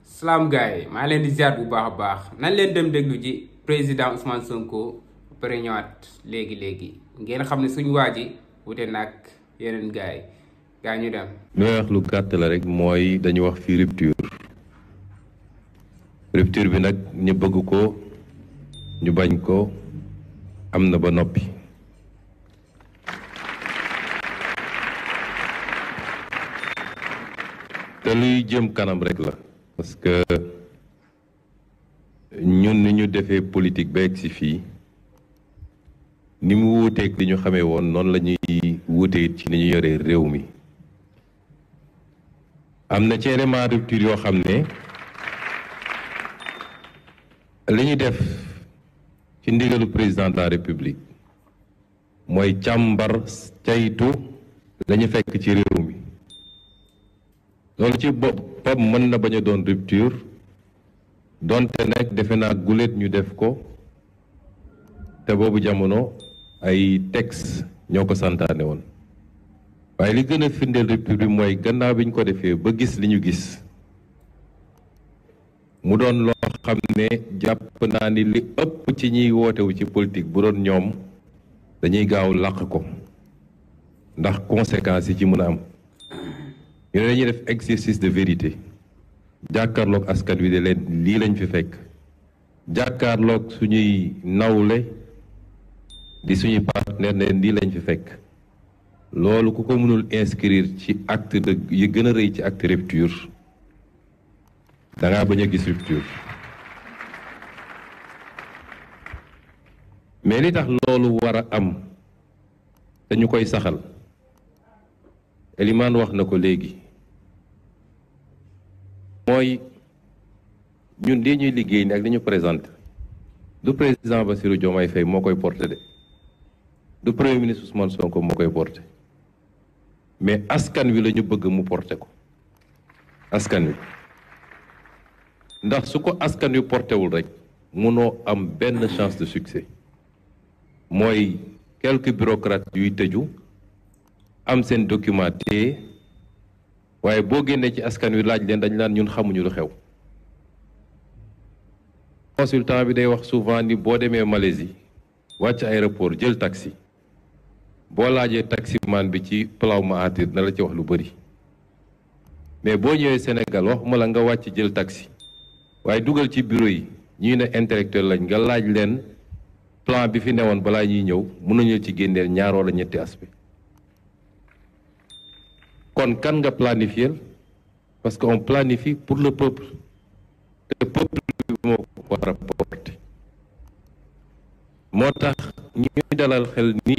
salaam gars yi maa leen di ziar bu baax a baax nan leen dem déglu ji président Ousmane Sonko pare ñëwaat léegi ngeen xam ne suñu waa ji wute nag yeneen gars yi gaa ñu dem. li may wax lu gàtt la rek mooy dañu wax fi rupture bi nag ñu bëgg ko ñu bañ ko am na ba noppi. te luy jëm kanam rek la. parce que ñun ni ñu defee politique ba egg si fii ni mu wuuteeg li ñu xamee woon noonu la ñuy wuutee ci ni ñu yoree réew mi. am na ci élément rupture yoo xam ne li ñu def ci ndigalu président de la république mooy càmbar caytu lañu fekk ci réew mi. loolu ci boppam mën na bañ a doon rupture donte nag defe naa guléet ñu def ko te boobu jamono ay texte ñoo ko santaane woon waaye li gën a firndeel rupture bi mooy gannaaw bi ñu ko defee ba gis li ñu gis mu doon loo xam ne jàpp naa ni li ëpp ci ñiy wootewu ci politique bu doon ñoom dañuy gaaw làq ko ndax conséquences yi ci mën a am. ñu ne dañuy def exercice de vérité jàkkaarloog askan wi de leen lii lañ fi fekk jàkkaarloog suñuy nawle di suñuy partenaire ne lii lañ fi fekk loolu ku ko mënul inscrire ci acte de yi gën a rëy ci acte rupture da ngaa bañ a gis rupture. mais li tax loolu war a am te ñu koy saxal Eliman wax na ko léegi. mooy ñun lii ñuy liggéey ni ak li ñu présenté du président Bassirou Diomaye Faye moo koy porté de du premier ministre Ousmane Sonko moo koy porté mais askan wi la ñu bëgg mu porté ko askan wi ndax su ko askan wi porté wul rek mënoo am benn chance de succès mooy quelques bureaucrates yuy tëju am seen documenté waaye boo génnee ci askan wi laaj leen dañ naan ñun xamuñu lu xew. consultant bi day wax souvent ni boo demee Malaisie wàcc aéroport jël taxi boo laajee taximan bi ci Plaw Mahathir na la ci wax lu bëri mais boo ñëwee Sénégal waxuma la nga wàcc jël taxi waaye dugal ci bureau yi ñuy ne intellectuel lañ nga laaj leen plan bi fi newoon balaa ñuy ñëw mën nañu ci génneel ñaar wala ñetti aspect. kon kan nga planifier parce que on planifie pour le peuple te peuple bi moo ko war a porter moo tax ñuy dalal xel ni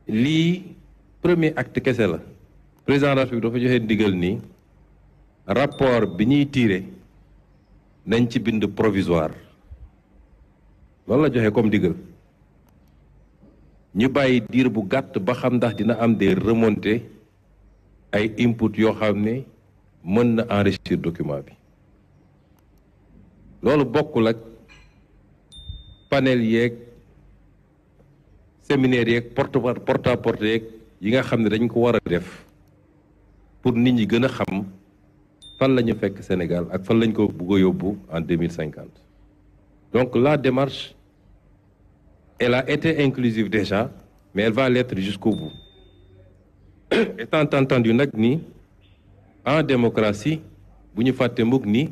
lii premier acte kese la président de la République dafa joxe ndigal ni rapport bi ñuy tiré nañ ci bind provisoire loolu la joxe comme ndigal ñu bàyyi diir bu gàtt ba xam ndax dina am des remontées ay input yoo xam ne mën na enrichir document bi loolu bokkul ak panel yeeg séminaire yeeg porte à porte yeeg yi nga xam ne dañ ko war a def pour nit ñi gën a xam fan la ñu fekk Sénégal ak fan lañ ko bëgg a yóbbu en 2050 donc la démarche elle a été inclusive déjà, mais elle va l'être jusqu'au bout. Étant entendu nag ni en démocratie bu ñu fàtte mukk ni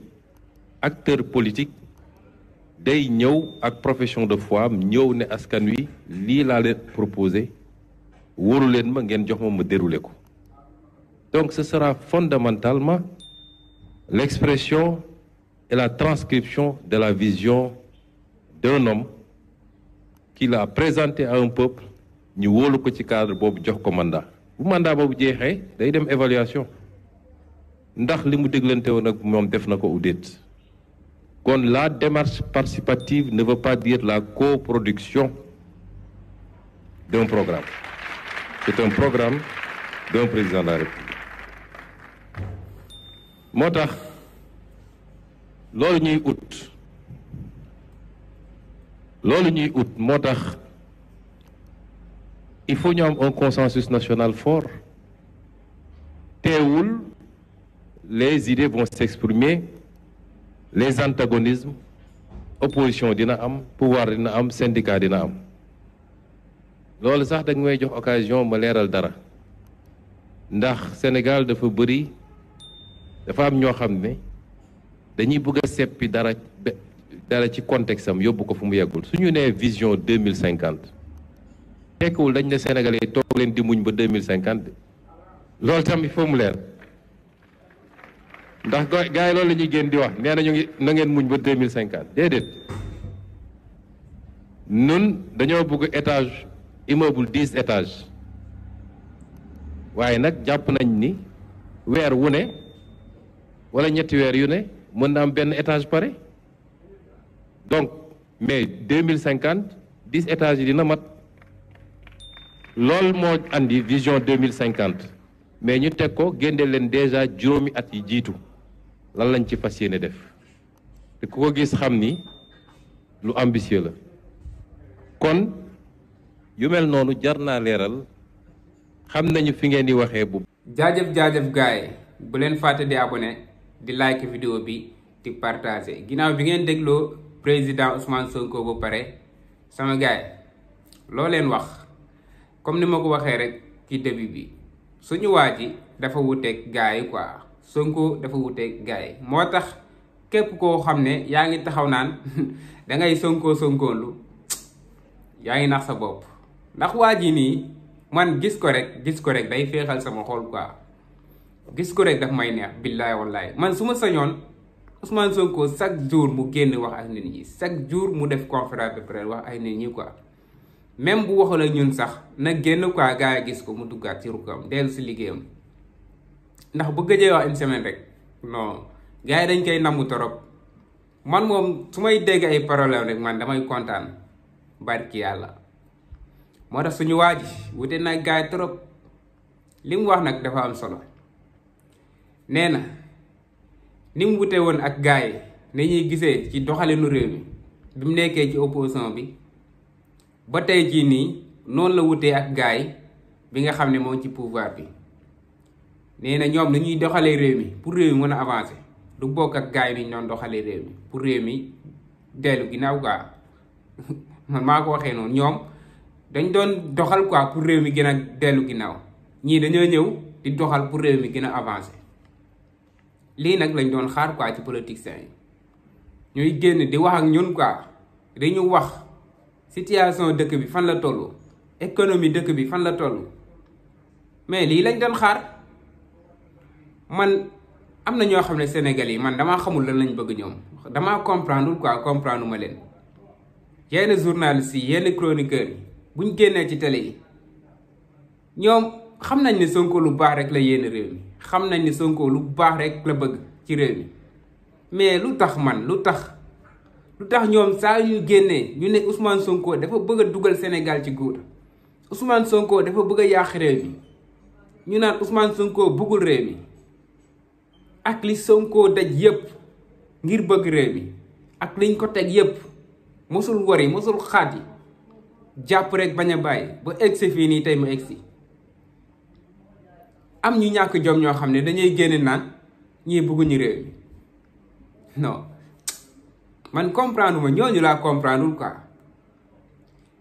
acteur politique day ñëw ak profession de foi ñëw ne askan wi lii laa leen proposé wóoru leen ma ngeen jox ma déroulé ko. Donc ce sera fondamentalement l'expression et la transcription de la vision d'un homme qu'il a présenté à un peuple ñu wóolu ko ci cadre boobu jox ko mandat bu mandat boobu jeexee day dem évaluation ndax li mu déglante woon ak moom def na ko ou déet. kon la démarche participative ne veut pas dire la coproduction d'un programme. C'est un programme d'un président de la République. moo tax loolu ñuy ut moo tax il faut ñu am un consensus national fort teewul les idées vont s'exprimer, les antagonismes, opposition dina am, pouvoir dina am, syndicat dina am. loolu sax da nga may jox occasion ma leeral dara ndax Sénégal dafa bëri dafa am ñoo xam ne dañuy bëgg a seppi dara ci contexte am yóbbu ko fu mu yeggul. su ñu nee vision 2050 tekkiwul dañ ne Sénégalais yi toog leen di muñ ba 2050 loolu tam il faut mu leer ndax gars yi loolu la ñuy génn di wax nee na ñu ngi na ngeen muñ ba 2050 déedéet nun dañoo bëgg étage immeuble 10 étages waaye nag jàpp nañ ni weer wu ne wala ñetti weer yu ne mën na am benn étage pare donc mais 2050 10 étages yi dina mat loolu moo andi vision 2050 mais ñu teg ko génne leen déjà juróomi at yi jiitu lan lañ ci fas yéene def te ku ko gis xam ni lu ambitieux la kon yu mel noonu jar naa leeral xam nañu fi ngeen di waxee bu. jaajëf gaay bu leen fàtte di abonné di like vidéo bi di partager ginnaaw bi ngeen dégloo président Ousmane Sonko ba pare sama gaay loo leen wax comme ni ma ko waxee rek ci début bi suñu waa ji dafa wuteeg gaay yi quoi Sonko dafa wuteeg gaay yi moo tax képp koo xam ne yaa ngi taxaw naan da ngay sonkoonlu yaa ngi nax sa bopp ndax waa ji nii man gis ko rek day féexal sama xol quoi gis ko rek daf may neex billaay wallaay man su ma sañoon Ousmane Sonko chaque jour mu génn wax ak nit ñi chaque jour mu def conférence de presse wax ak nit ñi quoi même bu waxul ak ñun sax na génn quoi gars yi gis ko mu duggaat ci rukkam dellu si liggéeyam ndax bu gëjee wax une semaine rek non gars yi dañ koy namm torop man moom su may dégg ay problème rek man damay kontaan barki yàlla moo tax suñu waa ji wute nag gars yi trop li mu wax nag dafa am solo nee na ni mu wute woon ak gars yi ni ñuy gisee ci doxalinu réew mi bi mu nekkee ci opposition bi ba tey jii nii noonu la wutee ak gars yi bi nga xam ne moom ci pouvoir bi nee na ñoom dañuy doxalee réew mi pour réew mi mën a avancer du bokk ak gars yi ni ñu doon doxalee réew mi pour réew mi dellu ginnaaw quoi man maa ko waxee noonu ñoom dañ doon doxal quoi pour réew mi gën a dellu ginnaaw ñii dañoo ñëw di doxal pour réew mi gën a avancer lii nag lañ doon xaar quoi ci politiciens yi ñuy génn di wax ak ñun quoi dañu wax situation dëkk bi fan la toll économie dëkk bi fan la toll mais lii lañ doon xaar man am na ñoo xam ne Sénégal yi man damaa xamul lan lañ bëgg ñoom damaa comprendre quoi comprendre ma leen yenn journalistes yi yenn chroniqueurs yi buñ génnee ci télé yi ñoom xam nañ ne Sonko lu baax rek la yéene réew mi xam nañ ne Sonko lu baax rek la bëgg ci réew mi mais lu tax ñoom saa yu génnee ñu ne Ousmane Sonko dafa bëgg a dugal Sénégal ci góor Ousmane Sonko dafa bëgg a yàq réew mi ñu naan Ousmane Sonko bëggul réew mi ak li Sonko daj yépp ngir bëgg réew mi ak liñ ko teg yépp mosul wari mosul xaat yi jàpp rek bañ a bàyyi ba egsi fii nii tey mu egsi am ñu ñàkk jom ñoo xam ne dañuy génn naan ñii bëgguñu réew mi non man comprendre ma ñooñu laa comprendre quoi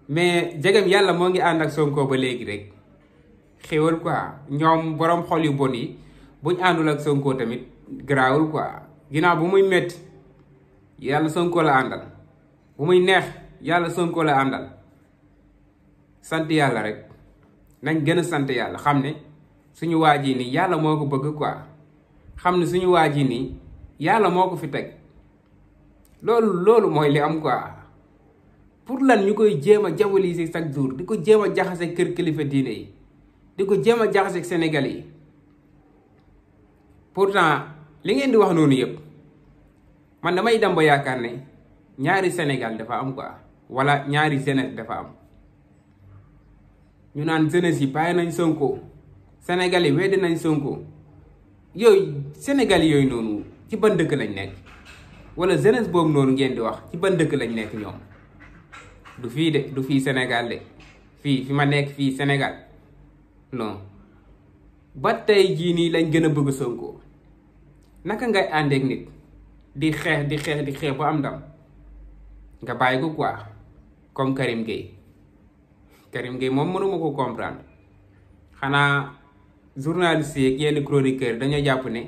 mais jegem yàlla moo ngi ànd ak Sonko ba léegi rek xéwal quoi ñoom borom xol yu bon yi buñ àndul ak Sonko tamit garaawul quoi ginnaaw bu muy métti yàlla Sonko la àndal bu muy neex yàlla Sonko la àndal sant yàlla rek nañ gën a sant yàlla xam ne suñu waa ji nii yàlla moo ko bëgg quoi xam ne suñu waa ji nii yàlla moo ko fi teg loolu mooy li am quoi pour lan ñu koy jéem a diaboliser chaque jour di ko jéem a jaxase kër kilifa diine yi di ko jéem a jaxase Sénégal yi pourtant li ngeen di wax noonu yëpp man damay dem ba yaakaar ne ñaari Sénégal dafa am quoi wala ñaari jeunesse dafa am ñu naan jeunesse yi bàyyi nañ Sonko Sénégal yi weddi nañ Sonko yooyu Sénégal yooyu noonu ci ban dëkk lañ nekk wala jeunesse boobu noonu ngeen di wax ci ban dëkk lañ nekk ñoom du fii de du fii Sénégal de fi ma nekk fii Sénégal non ba tey jii nii lañ gën a bëgg Sonko naka ngay àndeek nit di xeex ba am ndam nga bàyyi ko quoi comme Karim Gueye moom mënuma ko comprendre xanaa journaliste yi ak yenn chroniqueur dañoo jàpp ne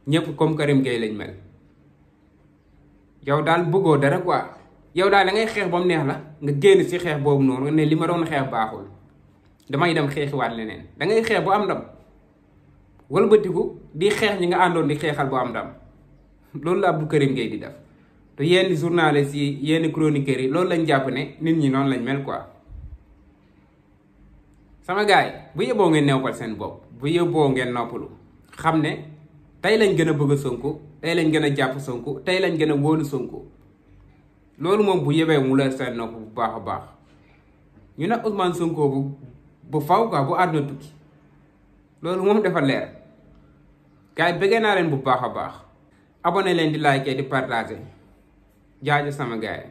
ñëpp comme Karim Gueye lañ mel. yow daal bëggoo dara quoi yow daal da ngay xeex ba mu neex la nga génn ci xeex boobu noonu ne li ma doon xeex baaxul damay dem xeexiwaat leneen da ngay xeex bu am ndam wëlbatiku di xeex ñi nga àndoon di xeexal bu am ndam loolu la Abdou Karim Gueye di def te yenn journalistes yi yenn chroniqueurs yi loolu lañ jàpp ne nit ñi noonu lañ mel quoi. sama gars yi bu yóbboo ngeen neewal seen bopp bu yóbboo ngeen noppalu xam ne tey lañ gën a bëgg Sonko tey lañ gën a jàpp Sonko tey lañ gën a wóolu Sonko loolu moom bu yebee mu la seen nopp bu baax a baax ñu nag Ousmane Sonko bu faw quoi bu àdduna tukki loolu moom dafa leer. gars yi bëggee naa leen bu baax a baax abonné leen di like di partager jaajëf sama gars yi